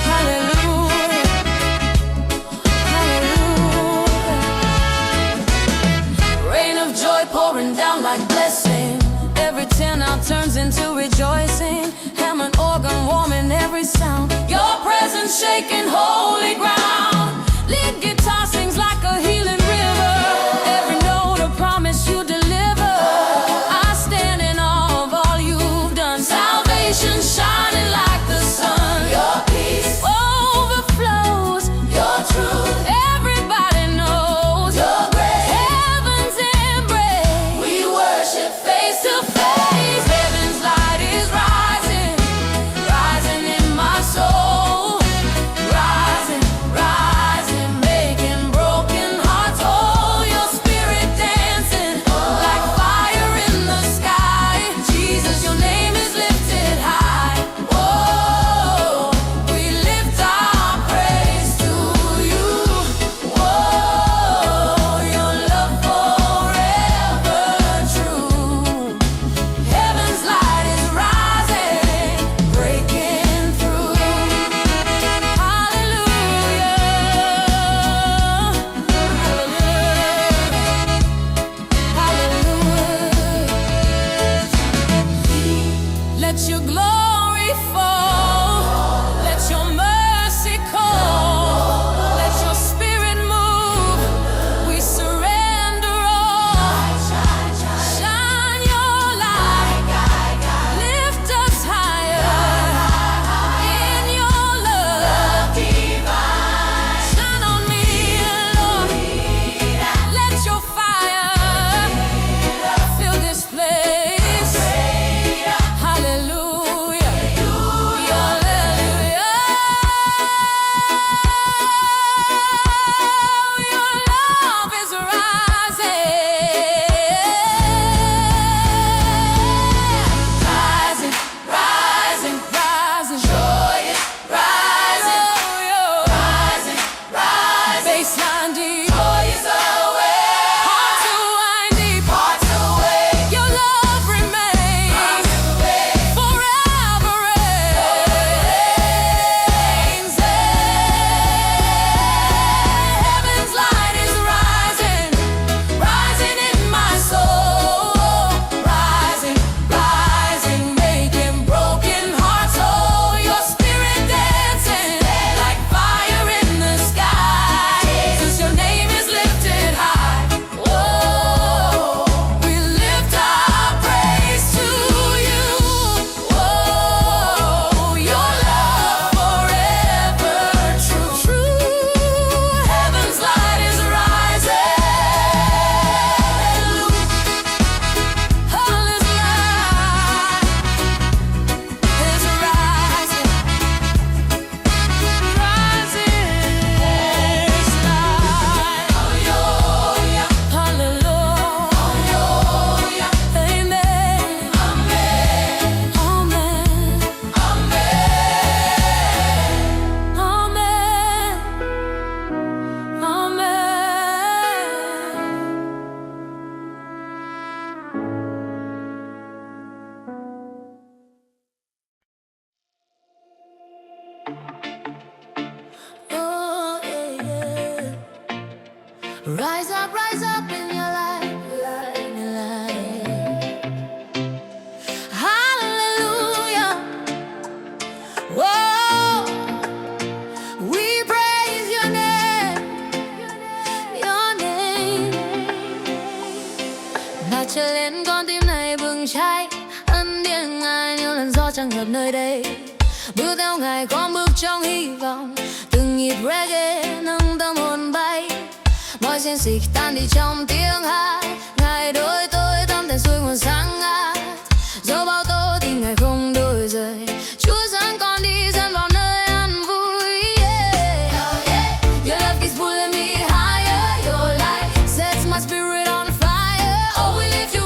Hallelujah. Hallelujah. Rain of joy pouring down like blessing. Every tear now turns into rejoicing. Hammer and organ warming every sound. Your presence shaking holy ground. Lead guitar sings like a healing river. Every note a promise you deliver. I stand in awe of all you've done. Salvation shining like the sun. Your peace overflows. Your truth everybody knows. Your grace heaven's embrace. We worship face to face. Heaven's light is rising, rising in my soul. Rising, rise up in your life, in your life. Hallelujah. Whoa, we praise your name, your name. ngài trở lên con tim này bừng cháy, ân điển ngài như lần gió tràn ngập nơi đây. Bước theo ngài con bước trong hy vọng, từng nhịp reggae nâng tâm hồn bay. Mọi xiên xích tan đi trong tiếng hát, ngài đôi tôi tâm thành suối nguồn sáng ngát. Dẫu bao tố thì ngài không đổi rời, Chúa dẫn con đi dẫn vào nơi an vui. Your love keeps pulling me higher, your light sets my spirit on fire. Oh, we lift you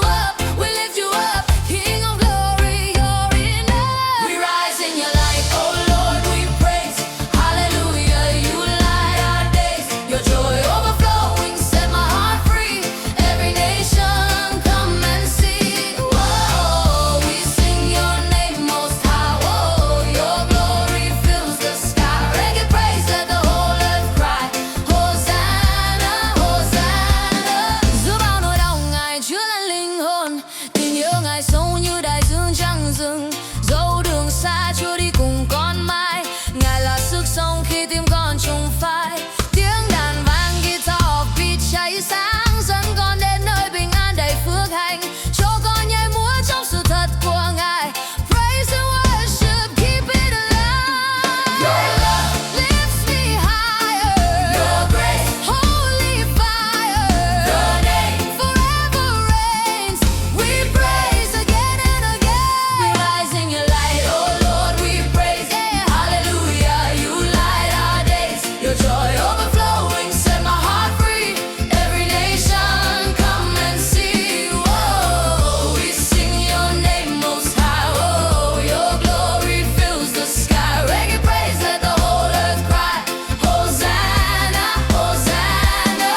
up, King of glory, you're enough. We rise in your light, oh Lord, we praise. Hallelujah, you light our days. Your joy overflowing set my heart free. Every nation come and see. Whoa, we sing your name most high. Whoa, your glory fills the sky. Reggae praise, let the whole earth cry. Hosanna, Hosanna. Giữa bao nỗi đau ngài chứa lắng linh hồn, tình yêu ngài sâu như đại dương trăng rừng. Dẫu đường xa Chúa đi cùng con mãi, ngài là sức sống khi tim con trùng phai. Tiếng đàn vang guitar offbeat cháy sáng, dẫn con đến nơi bình an đầy phước hạnh. Cho con nhảy múa trong sự thật của ngài. Praise and worship, keep it alive. Your love lifts me higher. Your grace, holy fire. Your name forever reigns. We praise again and again. We rise in your light, oh Lord, we praise. Hallelujah, you light our days. Your joy overflowing set my heart free. Every nation come and see. Whoa, we sing your name most high. Whoa, your glory fills the sky. Reggae praise, let the whole earth cry. Hosanna, Hosanna.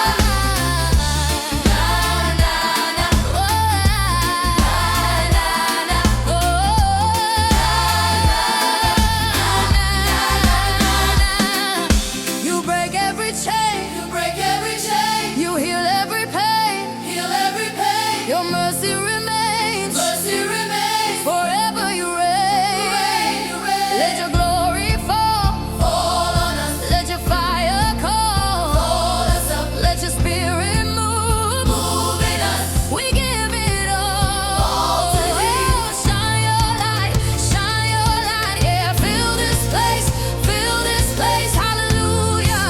Na na na, oh, na na na, oh, na. You break every chain, you break every chain. You heal every pain, heal every pain. Your mercy remains, forever you reign, Let your glory fall on us. Let your fire call us up. Let your spirit move in us. We give it all to you. Shine your light, yeah. Fill this place, hallelujah.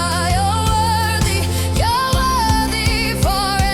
You're worthy forever.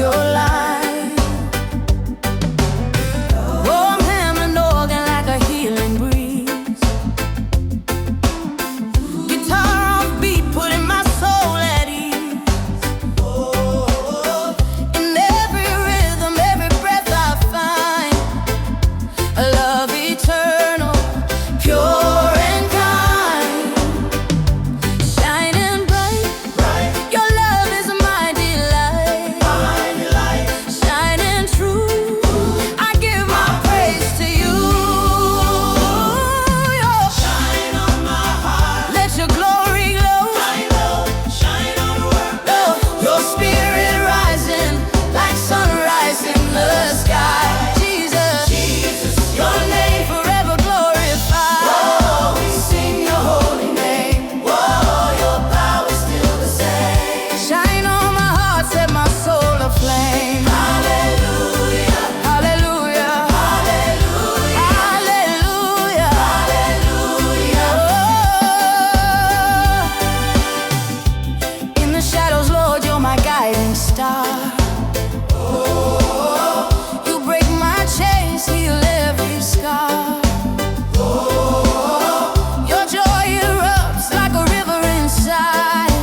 your life. Warm hand and organ like a healing breeze. Guitar on beat, putting my soul at ease. In every rhythm, every breath I find a love eternal, pure and kind, shining bright. Your love is my delight, shining true. I give my praise to you. Shine on my heart. Let your glory glow. Shine on the world. Your spirit rising like sunrise in the sky. Jesus, your name forever glorified. Whoa, we sing your holy name. Whoa, your power is still the same. Shine on my heart, set my soul aflame. Hallelujah, hallelujah, hallelujah, hallelujah, hallelujah. In the shadows, Lord, you're my guiding star. You break my chains, heal every scar. Your joy erupts like a river inside.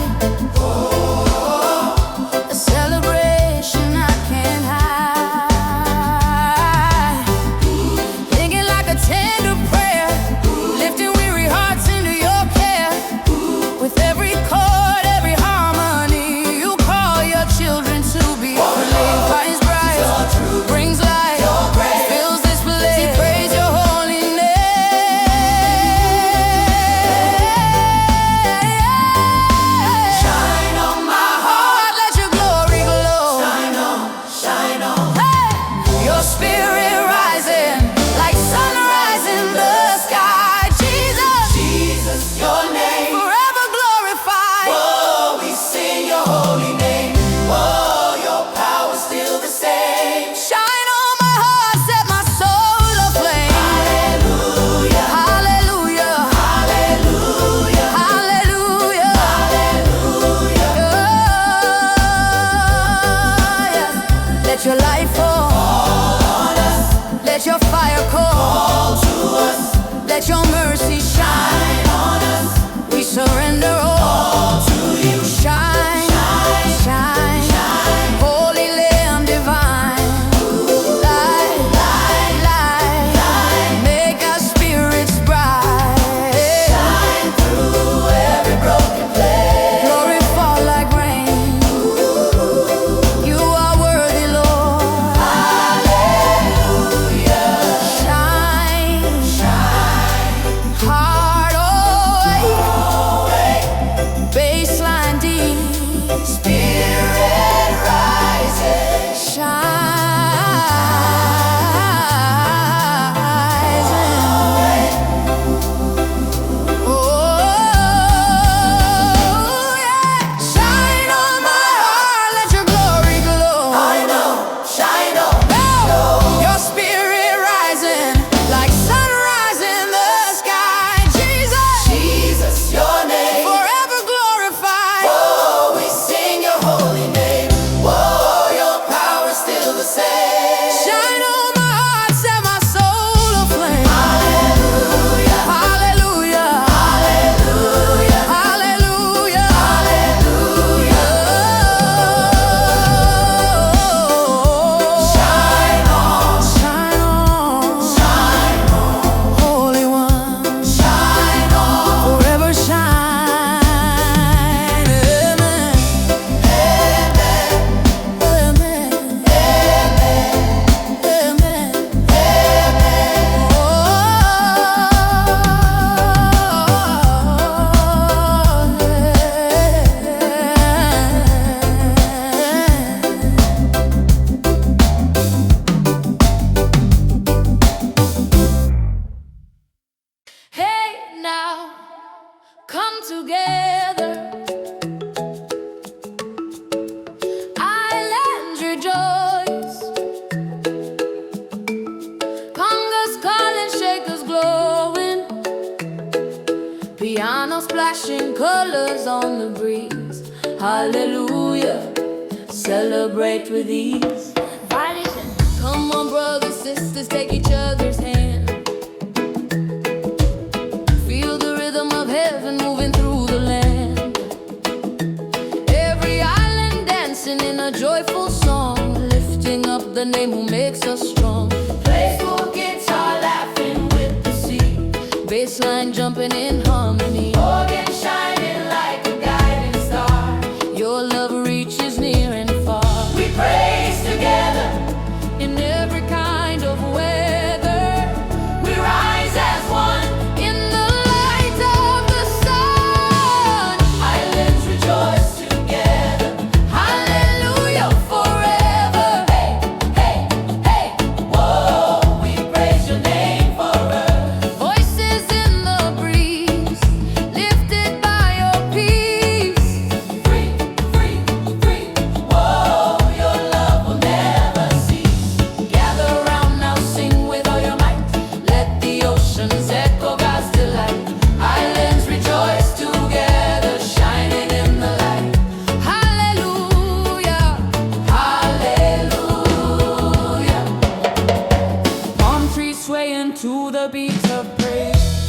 A celebration I can't hide. Thinking like a tender prayer, lifting weary hearts into your care. With every chord, every harmony, you call your children to be free. Shines bright, brings light, fills this place. We praise your holy name. Shine on my heart, let your glory glow. Shine on. Hey! Your spirit rising like sunrise in the sky. Jesus, your name forever glorified. Whoa, we sing your holy name. Whoa, your power still the same. Shine on my heart, set my soul aflame. Hallelujah, hallelujah, hallelujah, hallelujah, hallelujah. Yes. Let your light fall on us. Let your fire call to us. Let your mercy shine on us. We surrender all to you. Shine, shine, shine, holy Lamb divine. Light, light, light, light, make our spirits bright. Shine through every broken place. Glory fall like rain. You are worthy, Lord. Hallelujah. Shine, shine, heart awake, baseline deep, spirit rising, shine. Oh, yeah. Shine on my heart, let your glory glow. Shine on. Your spirit rising like sunrise in the sky. Jesus, your name forever glorified. Whoa, we sing your holy name. Whoa, your power still the same. Shine on my heart, set my soul aflame. Hallelujah, hallelujah, hallelujah, hallelujah, hallelujah. Shine on, shine on, shine on, Holy One. Shine on, forever shine. Amen, amen, amen, amen, hey, now come together, islands rejoice, congas calling, shakers glowing, piano splashing colors on the breeze. Hallelujah, celebrate with ease. Come on, brothers, sisters, take each other's hand. Feel the rhythm of heaven moving through the land. Every island dancing in a joyful song, lifting up the name who makes us strong. Playful guitar laughing with the sea, bassline jumping in harmony, organ shining like a guiding star. Your love reaches near and far. We praise together in every kind of weather. We rise as one in the light of the sun. Islands rejoice together. Hallelujah forever. Hey, hey, hey, whoa, we praise your name forever. Voices in the breeze, lifted by your peace. Free, free, free, whoa, your love will never cease. Gather round now, sing with all your might. Let the oceans echo God's delight. Islands rejoice together, shining in the light. Hallelujah, hallelujah. Palm trees swaying to the beat of praise.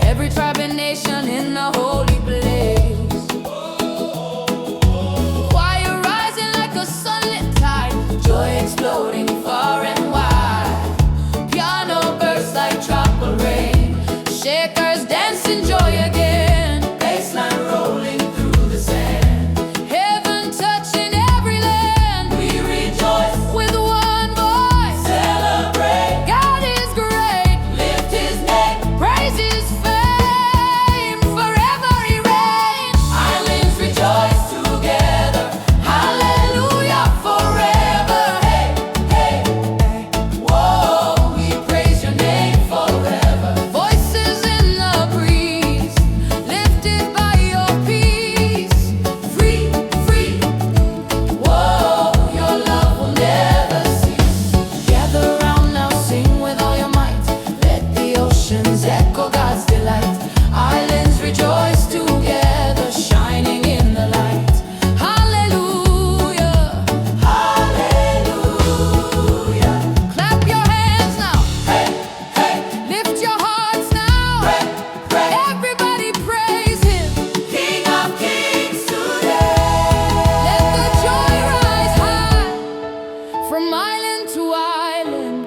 Every tribe and nation in a holy place. Choir rising like a sunlit tide, joy exploding far and wide. Piano bursts like tropical rain, shakers dancing joy again. Bassline rolling through the sand, heaven touching every land. We rejoice with one voice, celebrate. God is great, lift his name, praise his fame, forever he reigns. Islands rejoice together, hallelujah forever. Hey, hey, hey, whoa, we praise your name forever. Voices in the breeze, lifted by your peace. Free, free, whoa, your love will never cease. Gather round now, sing with all your might. Let the oceans echo God's delight. Islands rejoice together, shining in the light. Hallelujah, hallelujah. Clap your hands now. Hey, hey. Lift your hearts now. Pray, pray. Everybody praise him, King of Kings today. Let the joy rise high from island to island.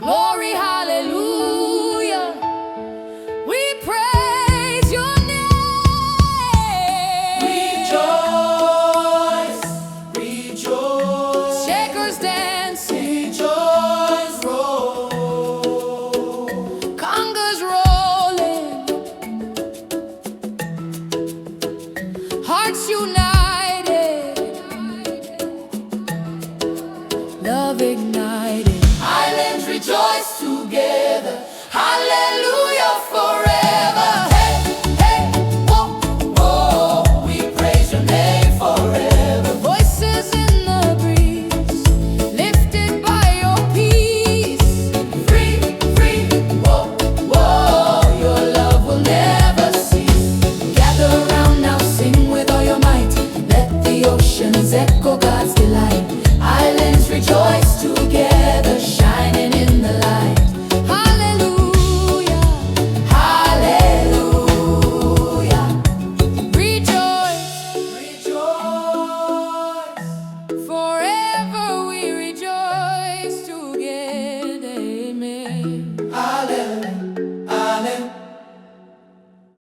Glory, hallelujah. We praise your name. Rejoice, rejoice. Shakers dance, rejoice, roll. Congas rolling, hearts unite.